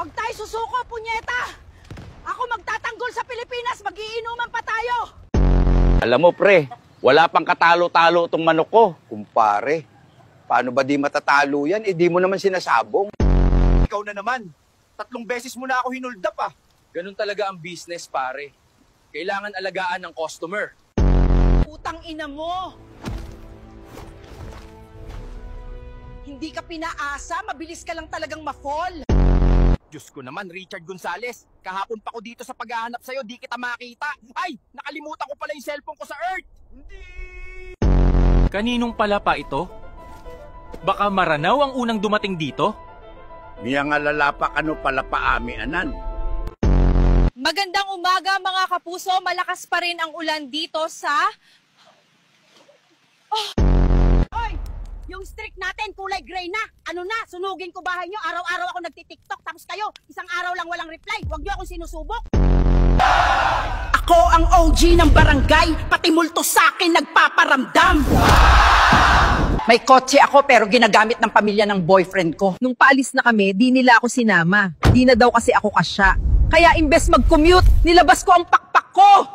Huwag tayo susuko, punyeta! Ako magtatanggol sa Pilipinas, magiinuman pa tayo! Alam mo pre, wala pang katalo-talo itong manok ko. Kumpare, paano ba di matatalo yan? Eh di mo naman sinasabong. Ikaw na naman. 3 beses mo na ako hinuldap ah. Ganun talaga ang business, pare. Kailangan alagaan ng customer. Putang ina mo! Hindi ka pinaasa, mabilis ka lang talagang ma-fall. Diyos ko naman, Richard Gonzales. Kahapon pa ko dito sa paghahanap sa'yo, di kita makita. Ay, nakalimutan ko pala yung cellphone ko sa Earth. Hindi! Kaninong pala pa ito? Baka Maranaw ang unang dumating dito? Miya nga lalapak ano pala paami anan. Magandang umaga mga kapuso, malakas pa rin ang ulan dito sa... Hoy! Yung streak natin, kulay gray na. Ano na, sunugin ko bahay nyo. Araw-araw ako nagtitiktok, tapos kayo, isang araw lang walang reply. Huwag nyo akong sinusubok. Ako ang OG ng barangay, pati multo sa akin nagpaparamdam. May kotse ako pero ginagamit ng pamilya ng boyfriend ko. Nung paalis na kami, di nila ako sinama. Di na daw kasi ako kasya. Kaya imbes mag-commute, nilabas ko ang pakpak ko.